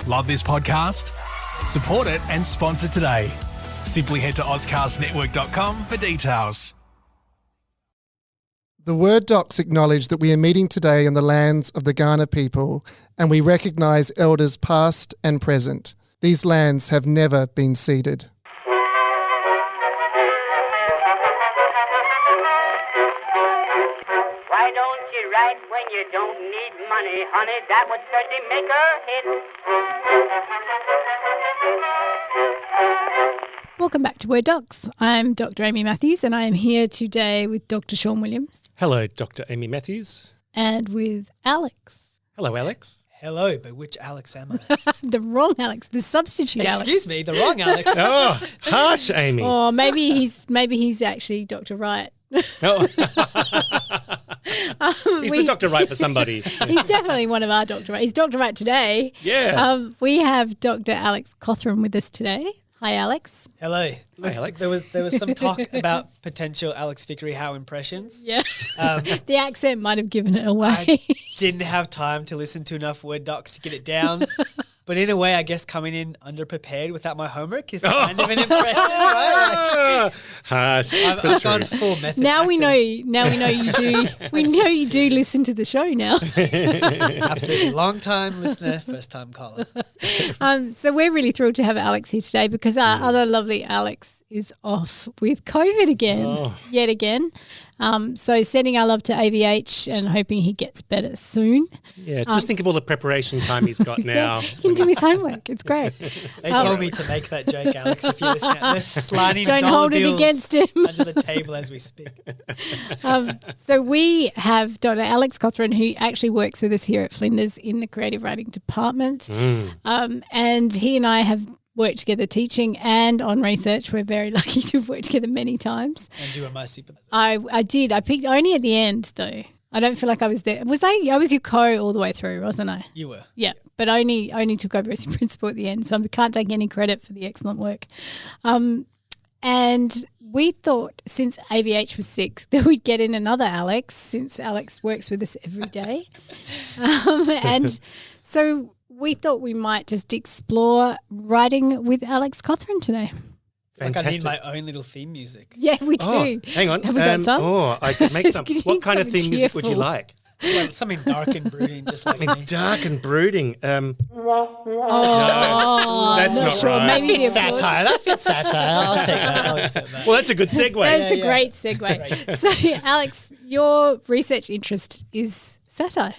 Love this podcast? Support it and sponsor today. Simply head to ozcastnetwork.com for details. The Word Docs acknowledge that we are meeting today on the lands of the Kaurna people, and we recognise elders past and present. These lands have never been ceded. Why don't you write when you don't need money, honey? That would certainly make a hit. Welcome back to Word Docs. I'm Dr Amy Matthews and I am here today with Dr Sean Williams. Hello, Dr Amy Matthews. And with Alex. Hello, Alex. Hello, but which Alex am I? The wrong Alex, the substitute Alex. Excuse me, the wrong Alex. Oh, harsh, Amy. Oh, maybe he's actually Dr Wright. Oh. He's the Dr. Right for somebody. He's definitely one of our Dr. Wright. He's Dr. Wright today. Yeah. We have Dr. Alex Cothren with us today. Hi, Alex. Hello. Hi, Alex. There was some talk about potential Alex Vickery Howe impressions. Yeah. The accent might have given it away. I didn't have time to listen to enough Word Docs to get it down. But in a way, I guess coming in underprepared without my homework is kind of an impression, right? Harsh. I've gone full method. Now we acting. know you do. We know you do listen to the show now. Absolutely. Long time listener, first time caller. So we're really thrilled to have Alex here today because our other lovely Alex is off with COVID again, yet again. So sending our love to AVH and hoping he gets better soon. Yeah, just think of all the preparation time he's got now. He can do his homework. It's great. They told me to make that joke, Alex, if you're listening. They're sliding Don't dollar hold it bills against him. under the table as we speak. So we have Dr. Alex Cothren, who actually works with us here at Flinders in the creative writing department. And he and I have worked together teaching and on research. We're very lucky to have worked together many times. And you were my supervisor. I did. I picked only at the end though. I don't feel like I was there. I was your co all the way through, wasn't I? You were. Yeah, but only took over as your principal at the end, so I can't take any credit for the excellent work. And we thought since AVH was sick that we'd get in another Alex, since Alex works with us every day. And so we thought we might just explore writing with Alex Cothren today. Fantastic. Like I need my own little theme music. Yeah, we do. Oh, hang on. Have we got some? Oh, I could make some. Can you What kind of something theme music would you cheerful? like? Well, something dark and brooding, just like me. Dark and brooding. Oh, that's not sure. right. Maybe the applause. That fits satire. I'll take that. I'll accept that. Well, that's a good segue. That's a yeah. great segue. So, Alex, your research interest is satire.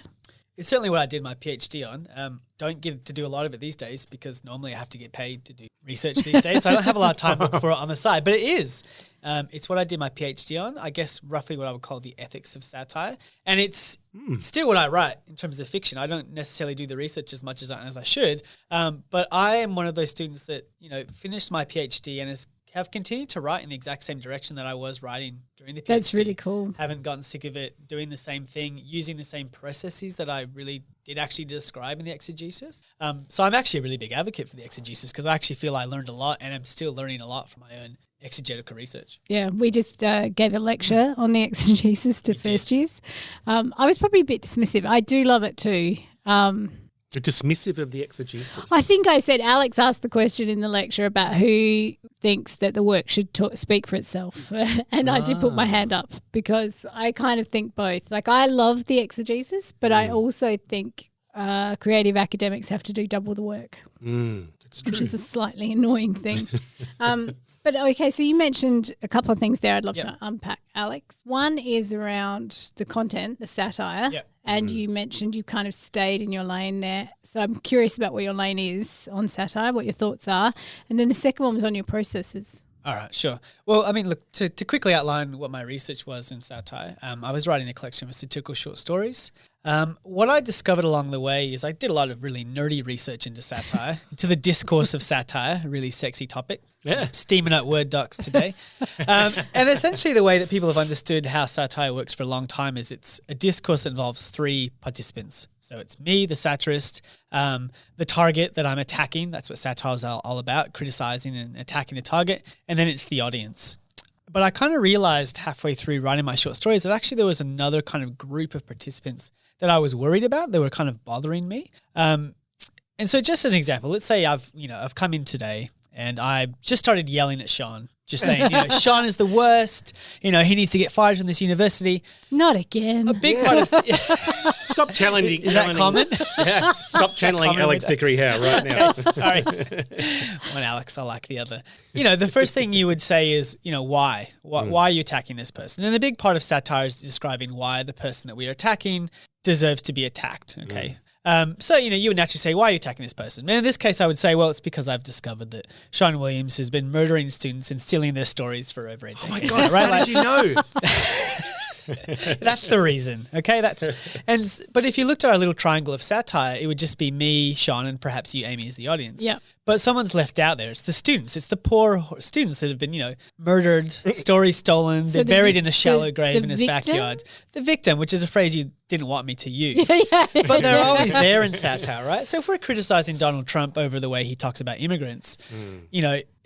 It's certainly what I did my PhD on. Don't get to do a lot of it these days because normally I have to get paid to do research these days. So I don't have a lot of time to look for it on the side. But it is. It's what I did my PhD on. I guess roughly what I would call the ethics of satire. And it's still what I write in terms of fiction. I don't necessarily do the research as much as I should. But I am one of those students that, finished my PhD and have continued to write in the exact same direction that I was writing during the PhD. That's really cool. Haven't gotten sick of it, doing the same thing, using the same processes that I really did actually describe in the exegesis. So I'm actually a really big advocate for the exegesis because I actually feel I learned a lot and I'm still learning a lot from my own exegetical research. Yeah, we just gave a lecture on the exegesis to first years. I was probably a bit dismissive. I do love it too. You're dismissive of the exegesis. I think I said Alex asked the question in the lecture about who thinks that the work should speak for itself. And I did put my hand up because I kind of think both. Like I love the exegesis, but I also think creative academics have to do double the work. That's true. Which is a slightly annoying thing. But okay, so you mentioned a couple of things there I'd love to unpack, Alex. One is around the content, the satire, and you mentioned you kind of stayed in your lane there. So I'm curious about what your lane is on satire, what your thoughts are. And then the second one was on your processes. All right, sure. Well, I mean, look, to quickly outline what my research was in satire, I was writing a collection of satirical short stories. What I discovered along the way is I did a lot of really nerdy research into satire, into the discourse of satire, a really sexy topic. Yeah. Steaming up Word Docs today. And essentially the way that people have understood how satire works for a long time is it's a discourse that involves three participants. So it's me, the satirist, the target that I'm attacking. That's what satire is all about, criticizing and attacking the target. And then it's the audience. But I kind of realized halfway through writing my short stories that actually there was another kind of group of participants that I was worried about. They were kind of bothering me. And so just as an example, let's say I've come in today and I just started yelling at Sean, just saying, Sean is the worst. He needs to get fired from this university. Not again. A big part of Stop challenging. Is that common? Yeah. Stop channeling common Alex with Vickery here right now. Sorry. One Alex, I like the other. The first thing you would say is, why? Why are you attacking this person? And a big part of satire is describing why the person that we are attacking deserves to be attacked. Okay. So, you would naturally say, why are you attacking this person? And in this case, I would say, well, it's because I've discovered that Sean Williams has been murdering students and stealing their stories for over a decade. Oh my God, right? How did you know? That's the reason. Okay. But if you looked at our little triangle of satire, it would just be me, Sean, and perhaps you, Amy, as the audience. Yeah. But someone's left out there. It's the students. It's the poor students that have been, murdered, stories stolen. They're buried in a shallow grave in his backyard. The victim, which is a phrase you didn't want me to use. But they're always there in satire, right? So if we're criticizing Donald Trump over the way he talks about immigrants,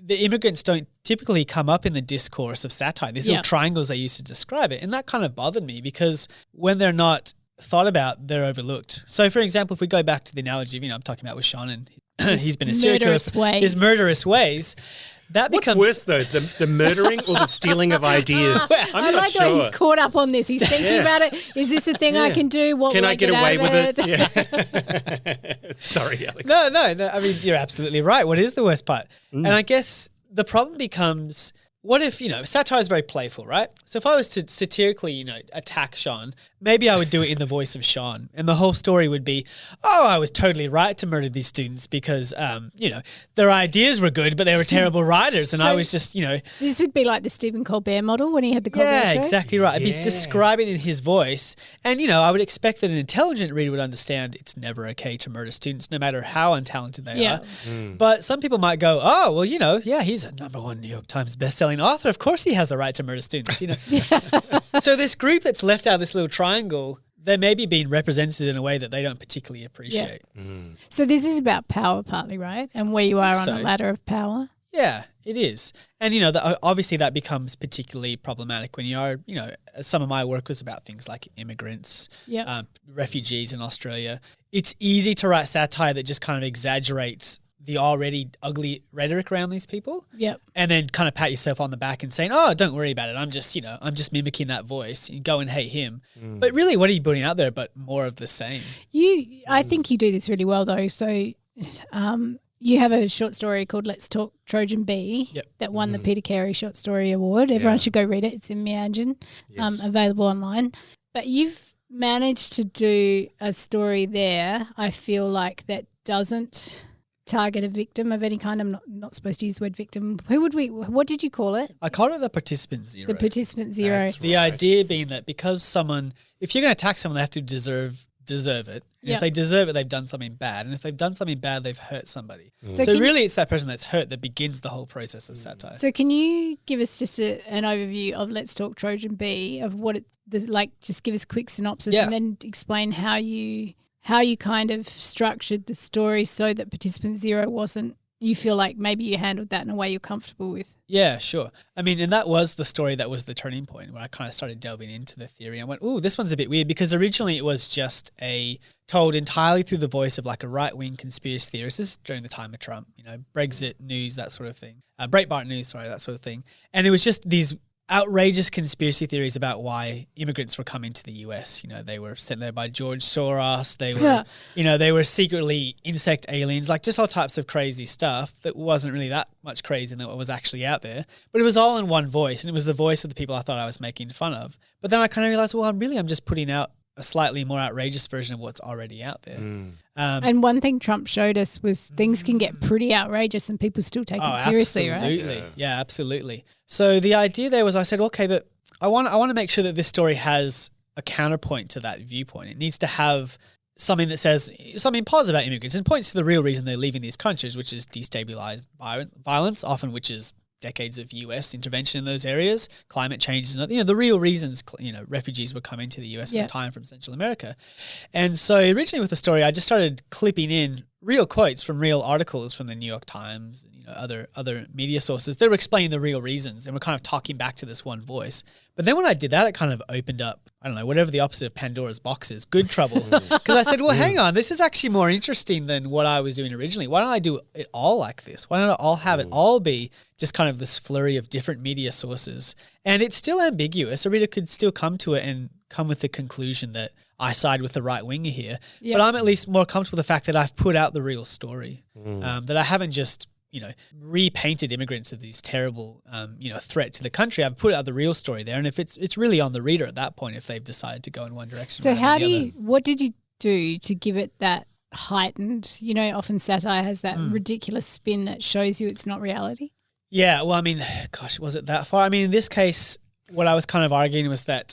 the immigrants don't typically come up in the discourse of satire. These little triangles they use to describe it. And that kind of bothered me because when they're not thought about, they're overlooked. So for example, if we go back to the analogy of, I'm talking about with Sean and he's been a serial killer, his murderous ways. That What's becomes worse though, the murdering or the stealing of ideas? I'm I not like sure. that he's caught up on this. He's thinking about it. Is this a thing I can do? What Can will I get away out with of it? Yeah. Sorry, Alex. No. I mean, you're absolutely right. What is the worst part? And I guess the problem becomes, what if, satire is very playful, right? So if I was to satirically, attack Sean, maybe I would do it in the voice of Sean. And the whole story would be, I was totally right to murder these students because, their ideas were good, but they were terrible writers. And I was just, This would be like the Stephen Colbert model when he had the Colbert Yeah, show. exactly right. I'd be describing it in his voice. And, I would expect that an intelligent reader would understand it's never okay to murder students, no matter how untalented they are. But some people might go, he's a #1 New York Times bestselling author. Of course he has the right to murder students, So this group that's left out of this little triangle, they may be being represented in a way that they don't particularly appreciate. So this is about power partly, right? And where you are on a ladder of power. Yeah, it is. And, obviously that becomes particularly problematic when you are, some of my work was about things like immigrants, refugees in Australia. It's easy to write satire that just kind of exaggerates the already ugly rhetoric around these people. Yep. And then kind of pat yourself on the back and saying, oh, don't worry about it. I'm just mimicking that voice. You go and hate him. But really, what are you putting out there but more of the same? I think you do this really well though. So you have a short story called Let's Talk Trojan Bee that won the Peter Carey Short Story Award. Everyone should go read it. It's in Meanjin, available online. But you've managed to do a story there, I feel like, that doesn't target a victim of any kind. I'm not supposed to use the word victim. What did you call it? I call it the participant zero. The participant zero. The idea being that because if you're going to attack someone, they have to deserve it. And if they deserve it, they've done something bad. And if they've done something bad, they've hurt somebody. So really it's that person that's hurt that begins the whole process of satire. So can you give us just an overview of Let's Talk Trojan Bee, of what just give us a quick synopsis and then explain how you kind of structured the story so that participant zero wasn't, you feel like maybe you handled that in a way you're comfortable with. Yeah, sure. I mean, and that was the story that was the turning point where I kind of started delving into the theory. I went, ooh, this one's a bit weird, because originally it was just told entirely through the voice of like a right-wing conspiracy theorist. This is during the time of Trump, Brexit news, that sort of thing. Breitbart news, that sort of thing. And it was just these outrageous conspiracy theories about why immigrants were coming to the US. They were sent there by George Soros. They were, they were secretly insect aliens, like just all types of crazy stuff that wasn't really that much crazy than what was actually out there. But it was all in one voice, and it was the voice of the people I thought I was making fun of. But then I kind of realized, well, I'm just putting out a slightly more outrageous version of what's already out there. And one thing Trump showed us was things can get pretty outrageous and people still take it seriously, absolutely. right? Yeah, absolutely. So the idea there was, I said, okay, but I want to make sure that this story has a counterpoint to that viewpoint. It needs to have something that says something positive about immigrants and points to the real reason they're leaving these countries, which is destabilized violence, often which is decades of US intervention in those areas, climate change, the real reasons, refugees were coming to the US at the time from Central America. And so originally with the story, I just started clipping in real quotes from real articles from the New York Times, other media sources. They were explaining the real reasons and we're kind of talking back to this one voice. But then when I did that, it kind of opened up I don't know, whatever the opposite of Pandora's box is, good trouble. Because I said, well, hang on, this is actually more interesting than what I was doing originally. Why don't I do it all like this? Why don't I all have it all be just kind of this flurry of different media sources? And it's still ambiguous. A reader could still come to it and come with the conclusion that I side with the right winger here. Yep. But I'm at least more comfortable with the fact that I've put out the real story, that I haven't just repainted immigrants as these terrible, threat to the country. I've put out the real story there, and if it's really on the reader at that point if they've decided to go in one direction. So what did you do to give it that heightened? Often satire has that ridiculous spin that shows you it's not reality. Yeah, well, I mean, gosh, was it that far? I mean, in this case, what I was kind of arguing was that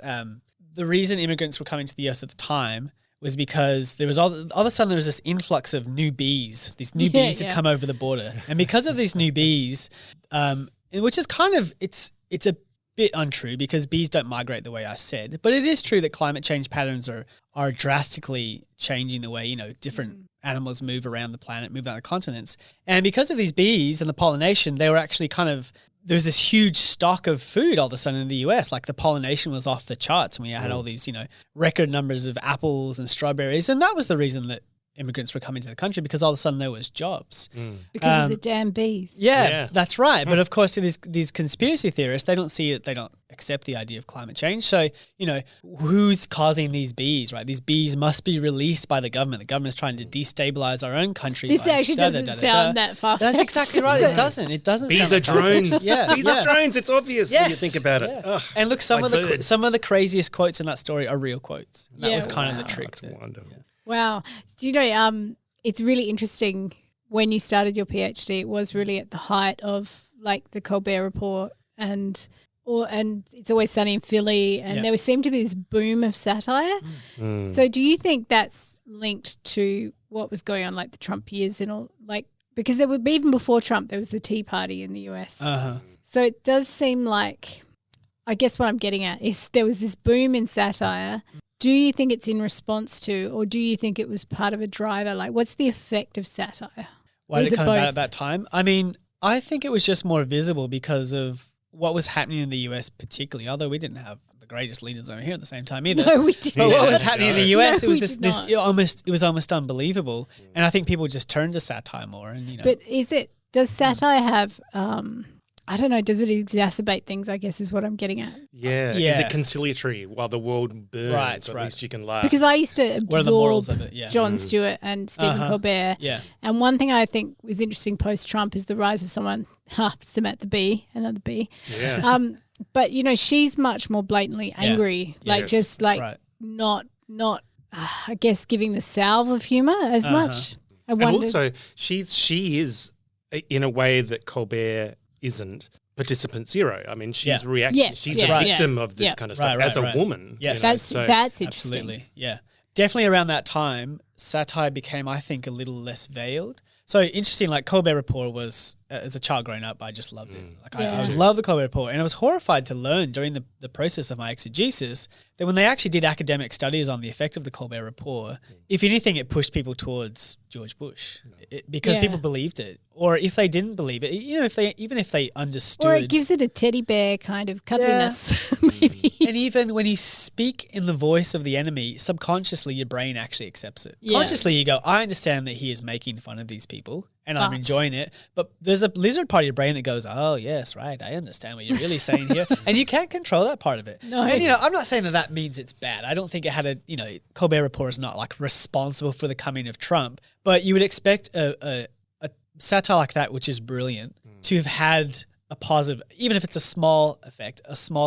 the reason immigrants were coming to the US at the time was because there was all of a sudden there was this influx of new bees. These new bees had come over the border. And because of these new bees, which is kind of, it's a bit untrue because bees don't migrate the way I said, but it is true that climate change patterns are drastically changing the way, different animals move around the planet, move around the continents. And because of these bees and the pollination, they were actually there was this huge stock of food all of a sudden in the US. Like the pollination was off the charts and we had all these, record numbers of apples and strawberries. And that was the reason that immigrants were coming to the country, because all of a sudden there was jobs. Because of the damn bees. Yeah, that's right. But of course, these conspiracy theorists, they don't see it, they don't accept the idea of climate change. So, who's causing these bees, right? These bees must be released by the government. The government is trying to destabilize our own country. This actually doesn't sound that far-fetched. That's exactly right. It doesn't. Bees are drones. Yeah. Bees are drones. It's obvious when you think about it. Ugh. And look, some of the craziest quotes in that story are real quotes. And that was kind of the trick. That's wonderful. Yeah. Wow. It's really interesting when you started your PhD, it was really at the height of like the Colbert Report and It's Always Sunny in Philly, and there seemed to be this boom of satire. So do you think that's linked to what was going on like the Trump years and all, like, because there would be, even before Trump, there was the Tea Party in the US. So it does seem like, I guess what I'm getting at is there was this boom in satire. Do you think it's in response to, or do you think it was part of a driver? Like, what's the effect of satire? Why did it come about at that time? I mean, I think it was just more visible because of what was happening in the US particularly, although we didn't have the greatest leaders over here at the same time either. No, we didn't. But what was happening in the US, it was it was almost unbelievable. And I think people just turned to satire more. And But does satire have I don't know, does it exacerbate things, I guess is what I'm getting at. Yeah. Is it conciliatory while the world burns? Right, at least you can laugh. Because I used to What are the morals absorb of it? Jon Stewart and Stephen Colbert. Yeah. And one thing I think was interesting post-Trump is the rise of someone, Samantha Bee, another Bee. Yeah. But, she's much more blatantly angry, not I guess, giving the salve of humour as much. And also, she is, in a way that Colbert isn't, participant zero. I mean, she's reacting. Yes, she's a victim of this kind of stuff as a woman. Yes, that's interesting. Absolutely. Yeah, definitely around that time, satire became, I think, a little less veiled. So interesting, like Colbert Report was, as a child growing up, I just loved it. Like I love the Colbert Report, and I was horrified to learn during the process of my exegesis that when they actually did academic studies on the effect of the Colbert Report, if anything, it pushed people towards George Bush because people believed it. Or if they didn't believe it, even if they understood. Or it gives it a teddy bear kind of cuddliness, maybe. And even when you speak in the voice of the enemy, subconsciously your brain actually accepts it. Yes. Consciously you go, I understand that he is making fun of these people and I'm enjoying it. But there's a lizard part of your brain that goes, oh, yes, right, I understand what you're really saying here. And you can't control that part of it. No. And, I'm not saying that means it's bad. I don't think it had Colbert Report is not like responsible for the coming of Trump. But you would expect a satire like that, which is brilliant, to have had a positive, even if it's a small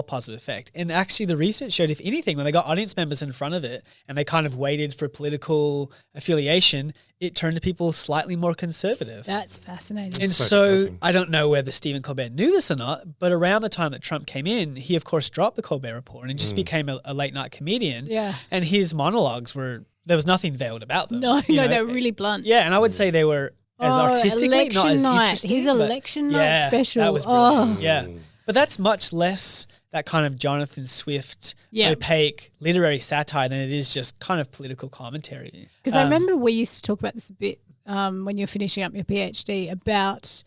positive effect. And actually the research showed, if anything, when they got audience members in front of it and they kind of waited for political affiliation, it turned to people slightly more conservative. That's fascinating. And so I don't know whether Stephen Colbert knew this or not, but around the time that Trump came in, he of course dropped the Colbert Report and just became a late night comedian. Yeah. And his monologues there was nothing veiled about them. No, they were really blunt. Yeah, and I would say they were as artistically, not as interesting. His election night special. That was brilliant. Yeah. But that's much less that kind of Jonathan Swift, opaque literary satire than it is just kind of political commentary. Because I remember we used to talk about this a bit when you were finishing up your PhD about,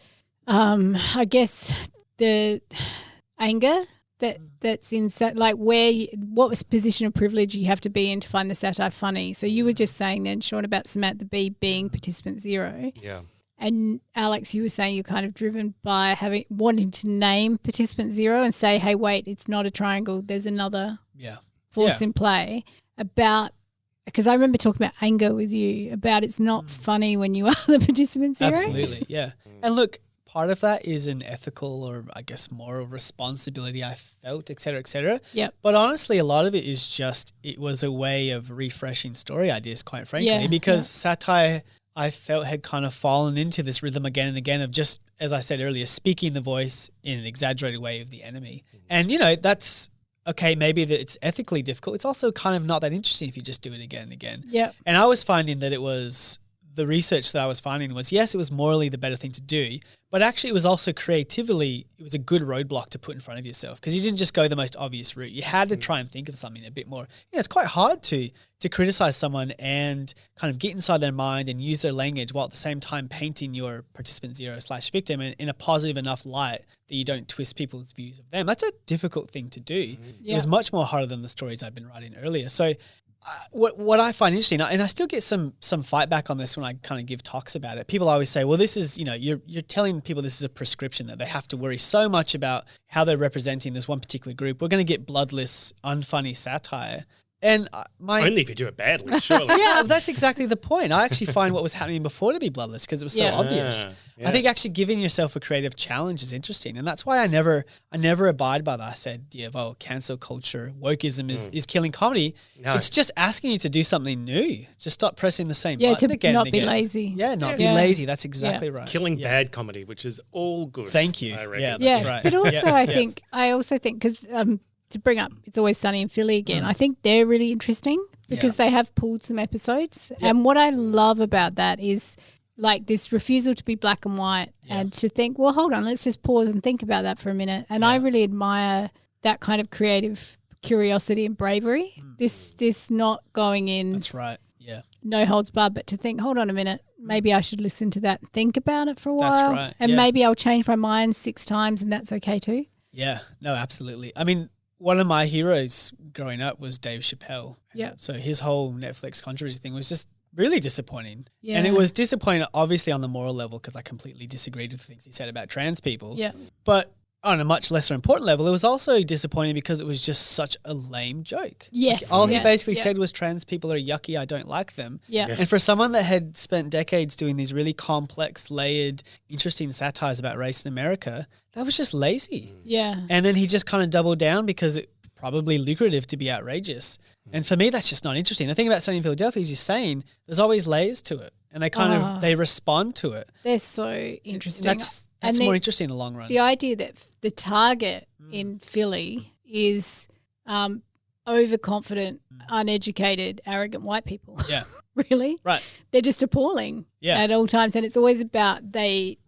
I guess, the anger that's in like what was position of privilege you have to be in to find the satire funny. So you were just saying then, Sean, about Samantha Bee being participant zero. Yeah. And Alex, you were saying you're kind of driven by wanting to name participant zero and say, hey, wait, it's not a triangle. There's another force in play because I remember talking about anger with you about it's not funny when you are the participant zero. Absolutely, yeah. And look, part of that is an ethical or I guess moral responsibility I felt, et cetera, et cetera. Yep. But honestly, a lot of it is just it was a way of refreshing story ideas, quite frankly, because satire I felt had kind of fallen into this rhythm again and again of just, as I said earlier, speaking the voice in an exaggerated way of the enemy. And, that's okay, maybe that it's ethically difficult. It's also kind of not that interesting if you just do it again and again. Yeah. And I was finding that it was the research that I was finding was, yes, it was morally the better thing to do, but actually it was also creatively, it was a good roadblock to put in front of yourself because you didn't just go the most obvious route. You had to try and think of something a bit more. It's quite hard to criticize someone and kind of get inside their mind and use their language while at the same time painting your participant zero / victim in a positive enough light that you don't twist people's views of them. That's a difficult thing to do. It was much more harder than the stories I've been writing earlier. So what I find interesting, and I still get some fight back on this when I kind of give talks about it. People always say, well, this is, you're telling people this is a prescription that they have to worry so much about how they're representing this one particular group. We're going to get bloodless, unfunny satire. And only if you do it badly, surely. Yeah, that's exactly the point. I actually find what was happening before to be bloodless because it was so obvious. I think actually giving yourself a creative challenge is interesting, and that's why I never abide by that. I said, cancel culture, wokeism is killing comedy. No. It's just asking you to do something new. Just stop pressing the same button again. Not be lazy. Yeah, not be lazy. That's exactly right. It's killing bad comedy, which is all good. Thank you. I reckon. Yeah, that's right. But also, I also think because. To bring up It's Always Sunny in Philly again, I think they're really interesting because they have pulled some episodes. Yep. And what I love about that is like this refusal to be black and white and to think, well, hold on, let's just pause and think about that for a minute. And I really admire that kind of creative curiosity and bravery. This not going in. That's right. Yeah. No holds barred, but to think, hold on a minute, maybe I should listen to that and think about it for a while. That's right. And maybe I'll change my mind 6 times and that's okay too. Yeah. No, absolutely. I mean, one of my heroes growing up was Dave Chappelle. Yeah. So his whole Netflix controversy thing was just really disappointing. Yeah. And it was disappointing, obviously, on the moral level because I completely disagreed with the things he said about trans people. Yeah. But on a much lesser important level, it was also disappointing because it was just such a lame joke. Yes. Like, all he basically said was trans people are yucky, I don't like them. Yeah. And for someone that had spent decades doing these really complex, layered, interesting satires about race in America, that was just lazy. Yeah. And then he just kind of doubled down because it's probably lucrative to be outrageous. And for me, that's just not interesting. The thing about Sunny in Philadelphia is you're saying there's always layers to it. And they kind of, they respond to it. They're so interesting. That's more interesting in the long run. The idea that the target in Philly is overconfident, uneducated, arrogant white people. Yeah. Really? Right. They're just appalling at all times. And it's always about they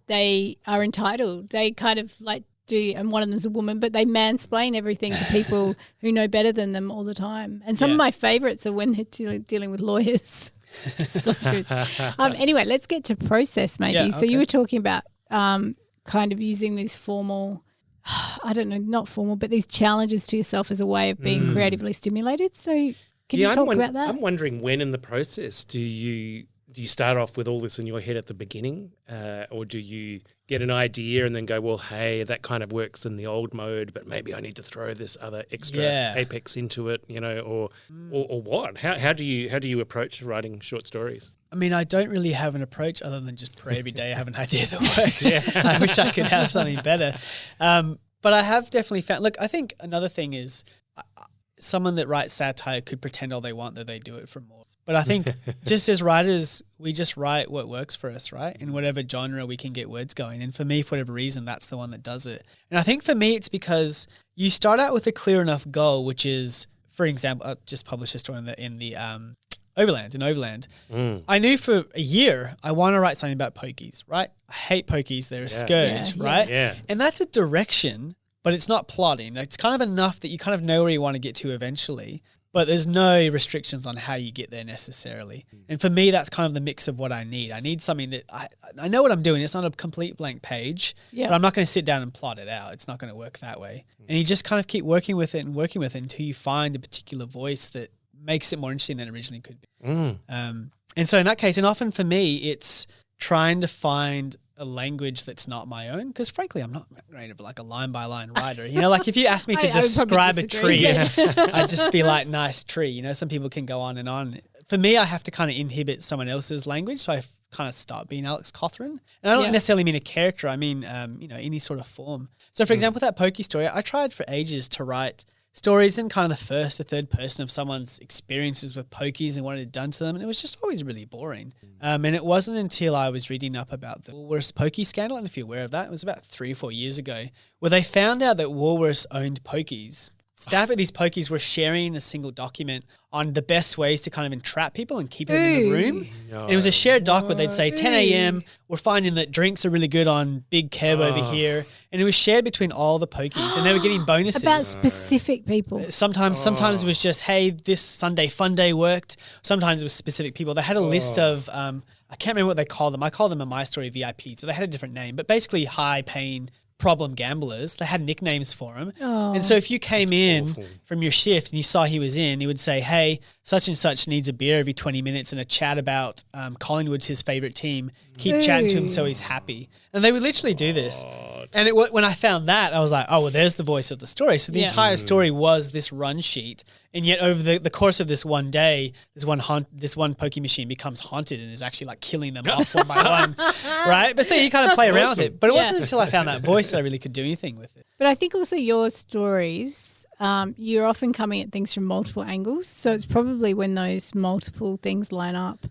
are entitled. They kind of like do, and one of them's a woman, but they mansplain everything to people who know better than them all the time. And some of my favourites are when they're dealing with lawyers. So good. Anyway, let's get to process maybe. Yeah, so you were talking about kind of using these formal, I don't know, not formal, but these challenges to yourself as a way of being creatively stimulated. So can you talk about that? I'm wondering when in the process do you start off with all this in your head at the beginning, or do you get an idea and then go, well, hey, that kind of works in the old mode, but maybe I need to throw this other extra apex into it, or what? How do you approach writing short stories? I mean, I don't really have an approach other than just pray every day I have an idea that works. I wish I could have something better. But I have definitely found, look, I think another thing is someone that writes satire could pretend all they want that they do it for more. But I think just as writers, we just write what works for us, right? In whatever genre we can get words going. And for me, for whatever reason, that's the one that does it. And I think for me, it's because you start out with a clear enough goal, which is, for example, I just published a story in the Overland. I knew for a year I want to write something about pokies, right? I hate pokies. They're a scourge, right? Yeah. And that's a direction, but it's not plotting. It's kind of enough that you kind of know where you want to get to eventually. but there's no restrictions on how you get there necessarily. And for me, that's kind of the mix of what I need. I need something that I know what I'm doing. It's not a complete blank page, but I'm not going to sit down and plot it out. It's not going to work that way. And you just kind of keep working with it until you find a particular voice that makes it more interesting than it originally could be. And so in that case, and often for me, it's trying to find a language that's not my own, because frankly, I'm not great of like a line by line writer. You know, like if you ask me to describe a tree, I'd just be like, nice tree. You know, some people can go on and on. For me, I have to kind of inhibit someone else's language, so I kind of start being Alex Cothren. And I don't necessarily mean a character. I mean, you know, any sort of form. So for example, that pokey story, I tried for ages to write stories in kind of the first or third person of someone's experiences with pokies and what it had done to them. And it was just always really boring. And it wasn't until I was reading up about the Woolworths pokey scandal, and if you're aware of that, it was about 3 or 4 years ago, where they found out that Woolworths owned pokies. Staff at these pokies were sharing a single document on the best ways to kind of entrap people and keep them in the room. And it was a shared doc where they'd say 10 a.m. we're finding that drinks are really good on Big Kev over here. And it was shared between all the pokies, and they were getting bonuses. About specific people. Sometimes it was just, hey, this Sunday fun day worked. Sometimes it was specific people. They had a list of, I can't remember what they called them. I call them a My Story VIPs, but they had a different name. But basically high paying problem gamblers. They had nicknames for him. And so if you came in from your shift and you saw he was in, he would say, hey, such and such needs a beer every 20 minutes and a chat about Collingwood's his favourite team. Keep chatting to him so he's happy. And they would literally do this. And when I found that, I was like, oh, well, there's the voice of the story. So the entire story was this run sheet. And yet over the course of this one day, this one pokey machine becomes haunted and is actually like killing them off one by one, right? But so you kind of play around with it. But it wasn't until I found that voice that I really could do anything with it. But I think also your stories, you're often coming at things from multiple angles. So it's probably when those multiple things line up.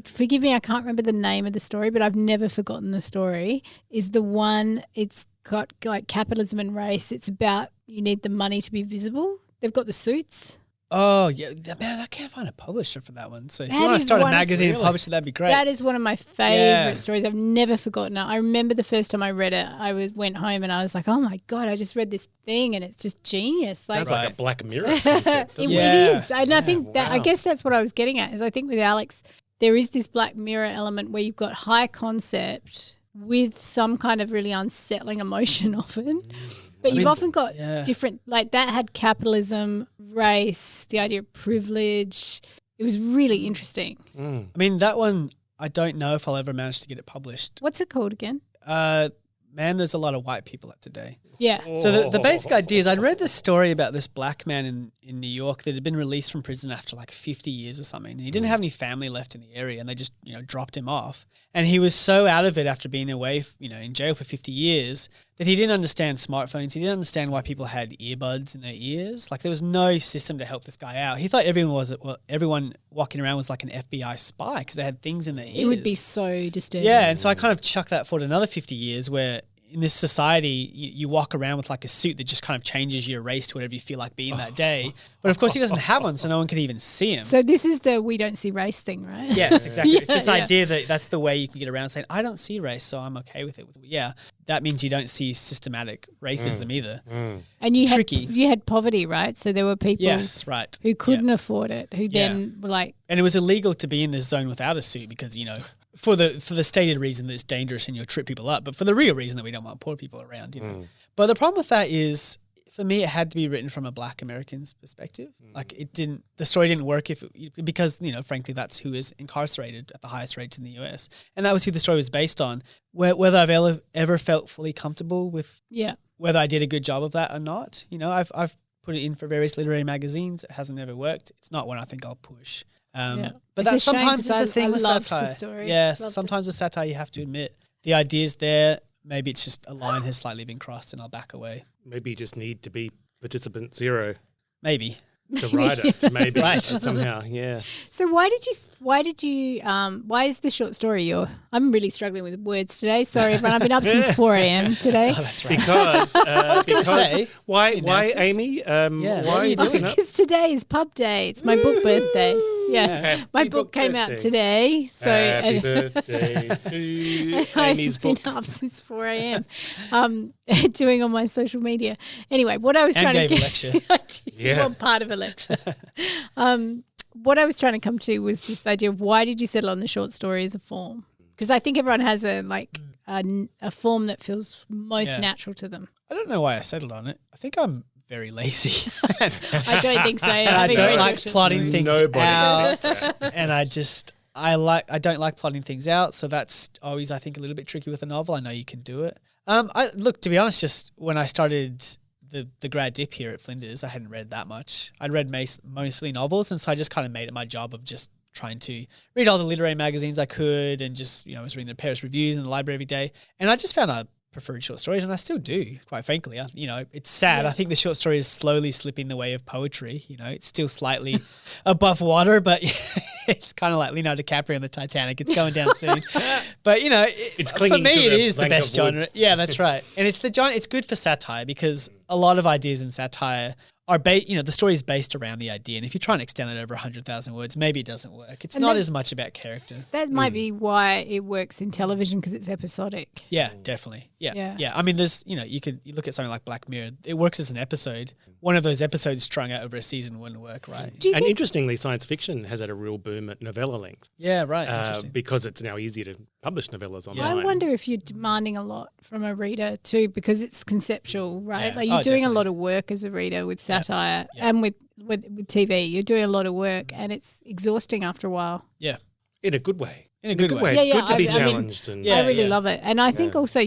Forgive me, I can't remember the name of the story, but I've never forgotten the story. Is the one, it's got like capitalism and race. It's about you need the money to be visible. They've got the suits. Oh, yeah. Man, I can't find a publisher for that one. So if you want to start a magazine and publish it, that'd be great. That is one of my favourite stories. I've never forgotten it. I remember the first time I read it, went home and I was like, oh, my God, I just read this thing and it's just genius. Sounds like a Black Mirror concept, doesn't it is. And I think that, I guess that's what I was getting at, is I think with Alex, there is this Black Mirror element where you've got high concept with some kind of really unsettling emotion often. But you've often got different, like that had capitalism, race, the idea of privilege. It was really interesting. I mean, that one, I don't know if I'll ever manage to get it published. What's it called again? Man, there's a lot of white people out today. Yeah. So the basic idea is I'd read this story about this black man in New York that had been released from prison after like 50 years or something. And he didn't have any family left in the area and they just, dropped him off. And he was so out of it after being away, in jail for 50 years that he didn't understand smartphones. He didn't understand why people had earbuds in their ears. Like there was no system to help this guy out. He thought everyone walking around was like an FBI spy because they had things in their ears. It would be so disturbing. Yeah. And so I kind of chucked that forward another 50 years where in this society, you walk around with like a suit that just kind of changes your race to whatever you feel like being that day. But of course he doesn't have one, so no one can even see him. So this is the we don't see race thing, right? Yes, exactly. It's this idea that that's the way you can get around saying, I don't see race, so I'm okay with it. Yeah, that means you don't see systematic racism either. And you had poverty, right? So there were people who couldn't afford it, who then were like... And it was illegal to be in this zone without a suit because, for the stated reason that it's dangerous and you'll trip people up, but for the real reason that we don't want poor people around, But the problem with that is, for me, it had to be written from a Black American's perspective. Like the story didn't work because frankly, that's who is incarcerated at the highest rates in the US, and that was who the story was based on. Whether I've ever felt fully comfortable with whether I did a good job of that or not, I've put it in for various literary magazines. It hasn't ever worked. It's not one I think I'll push. But that sometimes is the thing with satire. Sometimes with satire you have to admit the idea's there. Maybe it's just a line has slightly been crossed and I'll back away. Maybe you just need to be participant zero. Maybe. To write it, maybe. Right. Somehow, yeah. So why is the short story I'm really struggling with words today. Sorry everyone, I've been up since 4 a.m. today. Oh, that's right. Because, I was going to say. Why Amy? Why are you doing that? Because today is pub day. It's my book birthday. Yeah. My book came out today. So Happy birthday to Amy's book. I've been up since 4 a.m. Doing on my social media. Anyway, what I was trying to gave a get. lecture. I did, Yeah. well, part of a lecture. What I was trying to come to was this idea of why did you settle on the short story as a form? Because I think everyone has a form that feels most natural to them. I don't know why I settled on it. I think I'm very lazy. I don't think so. And I don't like plotting things Nobody out. does. And I don't like plotting things out. So that's always, I think, a little bit tricky with a novel. I know you can do it. Look, to be honest, just when I started the grad dip here at Flinders, I hadn't read that much. I'd read mostly novels, and so I just kind of made it my job of just trying to read all the literary magazines I could, and just, I was reading the Paris Reviews in the library every day. And I just found I preferred short stories, and I still do, quite frankly. It's sad. I think the short story is slowly slipping the way of poetry. It's still slightly above water, but it's kind of like Leonardo DiCaprio on the Titanic. It's going down soon. But, It's for clinging me, to it the is the plank best of wood. genre. Yeah, that's right. And it's good for satire, because a lot of ideas in satire are the story is based around the idea, and if you try and extend it over 100,000 words, maybe it doesn't work. It's not as much about character. That might be why it works in television, because it's episodic. Yeah, definitely. Yeah. Yeah. I mean, there's, you look at something like Black Mirror. It works as an episode. One of those episodes strung out over a season wouldn't work, right? Do you And think interestingly, science fiction has had a real boom at novella length Yeah, right. Interesting. because it's now easier to publish novellas I online. wonder if you're demanding a lot from a reader too, because it's conceptual, right? Yeah. Like you're Oh, doing a definitely. lot of work as a reader with satire Yeah. and with TV. You're doing a lot of work, and it's exhausting after a while. Yeah. In a good way. In a good way. It's Yeah, good to yeah, be I mean, challenged. And Yeah, I really yeah. love it. And I think also,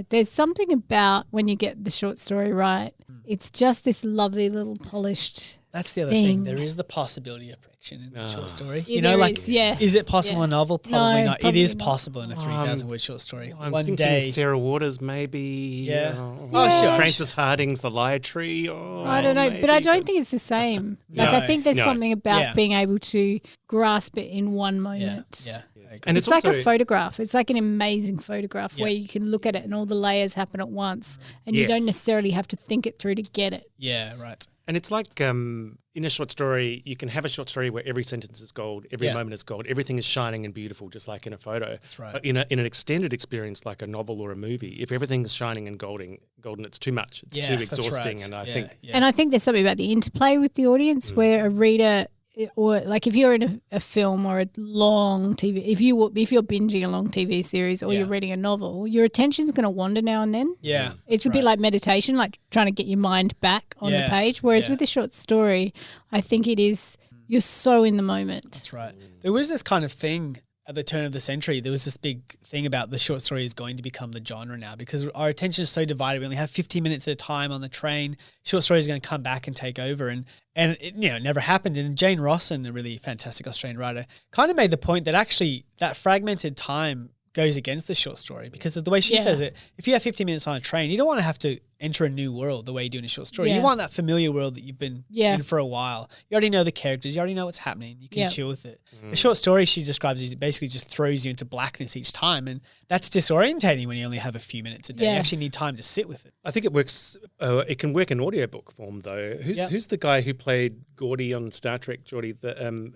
there's something about when you get the short story right, it's just this lovely little polished That's the other thing. thing. There is the possibility of friction in a short story. Yeah, there is, yeah. Is it possible Yeah. in a novel? Probably No, not. probably It is not. possible in a 3,000 word short story. I'm One thinking day. Sarah Waters, maybe. Yeah. Oh, sure. Frances Harding's The Lie Tree. I don't know, but I don't think it's the same. Like I No, think there's no. something about Yeah. being able to grasp it in one Yeah. moment. Yeah. And It's like also, a photograph. It's like an amazing photograph Yeah. where you can look at it and all the layers happen at once, and you Yes. don't necessarily have to think it through to get it. Yeah, right. And it's like in a short story, you can have a short story where every sentence is gold, every Yeah. moment is gold, everything is shining and beautiful, just like in a photo. That's right. But in an extended experience like a novel or a movie, if everything's shining and golden, it's too much. It's too Yes, that's exhausting. right. And I Yeah, think yeah. And I think there's something about the interplay with the audience where a reader, or like if you're in a film or a long TV, if you're binging a long TV series or Yeah. you're reading a novel, your attention's going to wander now and then. Yeah. It's a bit like meditation, like trying to get your mind back on the Yeah, page. Whereas yeah. with a short story, I think it is, you're so in the moment. That's right. There was this kind of thing at the turn of the century. There was this big thing about the short story is going to become the genre now, because our attention is so divided. We only have 15 minutes at a time on the train. Short story is going to come back and take over. And it never happened. And Jane Rossen, a really fantastic Australian writer, kind of made the point that actually that fragmented time goes against the short story, because of the way she Yeah. says it, if you have 15 minutes on a train, you don't want to have to enter a new world the way you do in a short story. Yeah. You want that familiar world that you've been Yeah. in for a while. You already know the characters. You already know what's happening. You can Yeah. chill with it. A short story, she describes, is basically just throws you into blackness each time. And that's disorientating when you only have a few minutes a day. You Yeah. actually need time to sit with it. I think it works. It can work in audiobook form though. Who's the guy who played Geordie on Star Trek? Geordie, LaVey,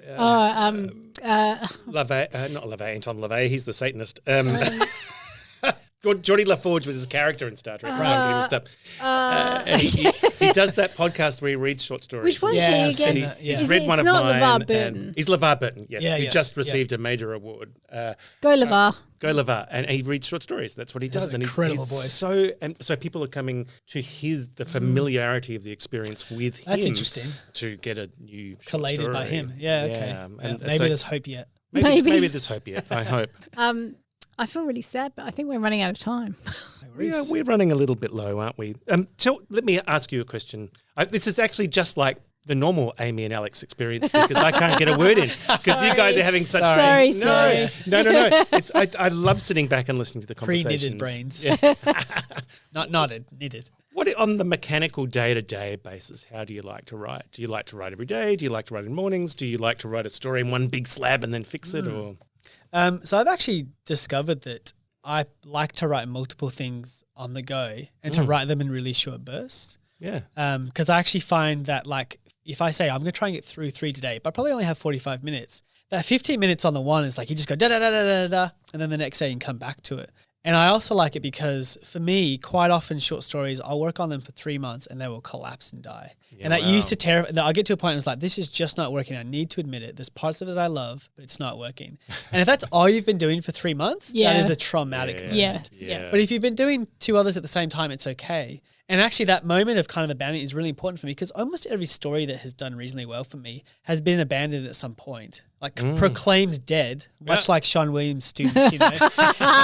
not LaVey, Anton LaVey. He's the Satanist. Geordie LaForge was his character in Star Trek. And he does that podcast where he reads short stories. Which one's Yeah, he I've seen again? that, yeah. He's Is read it- one it's of not mine. LeVar and Burton. He's LeVar Burton, yes. Yeah, who yes, just yeah. received a major award. Go LeVar. Go LeVar, and he reads short stories. That's what he does, an and incredible he's voice. so people are coming to the familiarity of the experience with him. That's interesting. To get a new short Collated by story. him. Yeah, okay. Yeah, Yeah, and maybe so there's hope yet. Maybe. maybe there's hope yet. I hope. I feel really sad, but I think we're running out of time. Yeah, we're running a little bit low, aren't we? So let me ask you a question. This is actually just like the normal Amy and Alex experience, because I can't get a word in because you guys are having such Sorry. no. It's I love sitting back and listening to the conversations. Pre-knitted brains. Yeah. Not knotted, knitted. What on the mechanical day-to-day basis? How do you like to write? Do you like to write every day? Do you like to write in mornings? Do you like to write a story in one big slab and then fix it? Or So I've actually discovered that I like to write multiple things on the go and to write them in really short bursts. yeah, Because I actually find that like if I say I'm going to try and get through 3 today, but I probably only have 45 minutes, that 15 minutes on the one is like you just go da-da-da-da-da-da, and then the next day you can come back to it. And I also like it because for me, quite often short stories, I'll work on them for 3 months and they will collapse and die. Yeah, and that used to terrify. I'll get to a point where it's like, this is just not working. I need to admit it. There's parts of it that I love, but it's not working. And if that's all you've been doing for 3 months, that is a traumatic moment. Yeah. But if you've been doing 2 others at the same time, it's okay. And actually that moment of kind of abandonment is really important for me because almost every story that has done reasonably well for me has been abandoned at some point. Like proclaimed dead, much like Sean Williams' students, you know.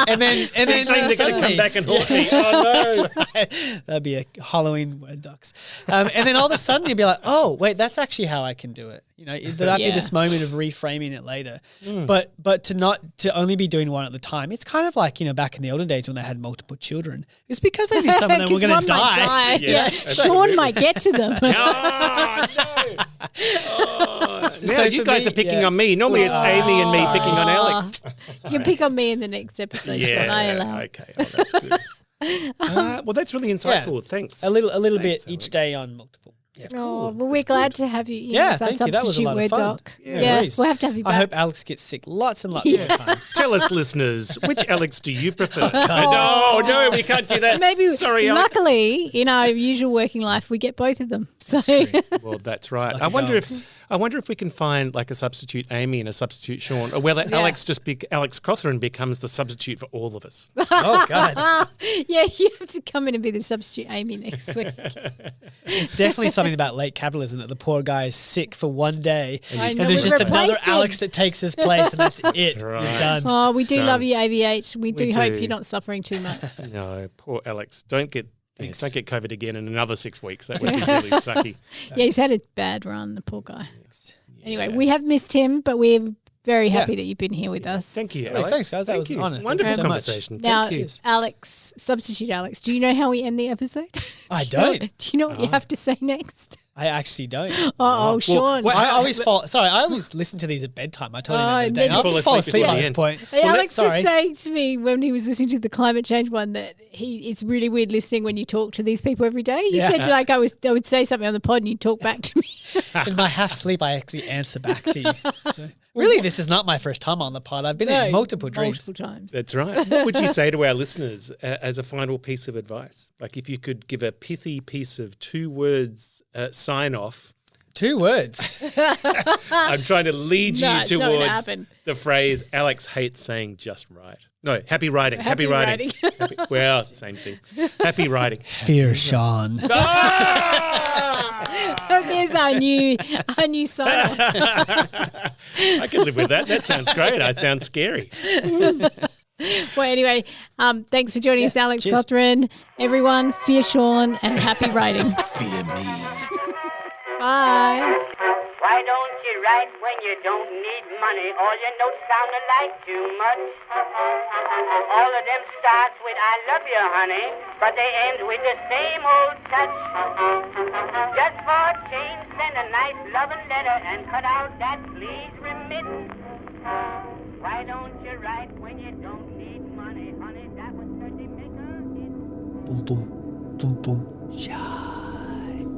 and then Saying they're going to come back and haunt me. Oh, no. That's right. That'd be a Halloween Word Docs. And then all of a sudden you'd be like, oh, wait, that's actually how I can do it. You know, there might be this moment of reframing it later. But to only be doing one at the time, it's kind of like, you know, back in the olden days when they had multiple children. It's because they knew some of them were going to die. Yeah. Sean might get to them. Oh, no. Oh. Now So you for guys me, are picking on me. Normally it's Amy and me picking on Alex. You pick on me in the next episode, Sean. I allow. Okay. Oh, that's good. Well, that's really insightful. Thanks. A little Thanks, bit Alex. each day on multiple. Yeah. Oh, well, we're glad to have you. Yeah, as our thank you. That was a substitute lot of Word fun. doc. Yeah, Yeah, worries. we'll have to have you back. I hope Alex gets sick lots and lots more times. Tell us, listeners, which Alex do you prefer? No, we can't do that. Maybe, Sorry, Alex. luckily, in our usual working life, we get both of them. So Well, that's right. Lucky I wonder dogs. if we can find like a substitute Amy and a substitute Sean, or whether Alex Cothren becomes the substitute for all of us. Oh, God. yeah, you have to come in and be the substitute Amy next week. There's definitely something about late capitalism that the poor guy is sick for one day I and know, there's we've just another replaced him. Alex that takes his place and that's it. right. You're done. Oh, we do done. love you, AVH. We do hope do. you're not suffering too much. No, poor Alex. Don't get Thanks. COVID again in another 6 weeks. That would be really sucky. Yeah, he's had a bad run, the poor guy. Anyway, we have missed him, but we're very happy that you've been here with us. Thank you, Yes, Alex. thanks, guys. That Thank was an you. honour. Thank Wonderful you so much. conversation. Now, Thank you. Alex, substitute Alex, do you know how we end the episode? I don't. Do you know what you have to say next? I actually don't. Oh, Sean. what- I always I always listen to these at bedtime. I told him the other and day. then I fall fall asleep asleep before by the this end. point. Hey, Alex sorry. was saying to me when he was listening to the climate change one that it's really weird listening when you talk to these people every day. He said like I would say something on the pod and you'd talk back to me. In my half sleep, I actually answer back to you. So, really, this is not my first time on the pod. I've been in multiple dreams. Multiple times. That's right. What would you say to our listeners as a final piece of advice? Like if you could give a pithy piece of 2 words sign off. 2 words. I'm trying to lead No, you it's not gonna towards happen. the phrase Alex hates saying just right. No, happy writing. Happy Happy, well, same thing. Happy writing. Fear Sean. There's our new sign off. I can live with that. That sounds great. That sounds scary. Well, anyway, thanks for joining us, Alex cheers. Cothren. Everyone, fear Sean and happy writing. Fear me. Bye. Why don't you write when you don't need money? All your notes sound alike too much. All of them starts with I love you, honey, but they end with the same old touch. Just for a change, send a nice loving letter and cut out that please remittance. Why don't you write when you don't need money, honey? That would certainly make a hit. Boom, boom, boom, boom. Shine.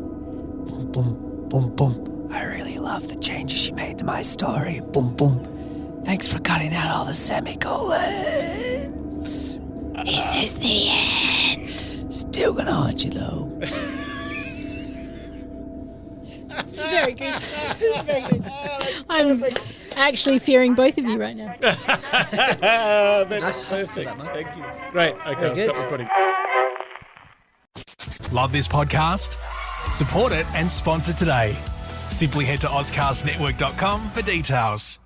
Boom, boom, boom, boom. I really love the changes she made to my story. Boom, boom. Thanks for cutting out all the semicolons. This is the end. Still gonna haunt you though. It's very good. It's very good. I'm actually fearing both of you right now. That's perfect. Thank you. Great. Okay, I'll stop recording. Love this podcast? Support it and sponsor today. Simply head to ozcastnetwork.com for details.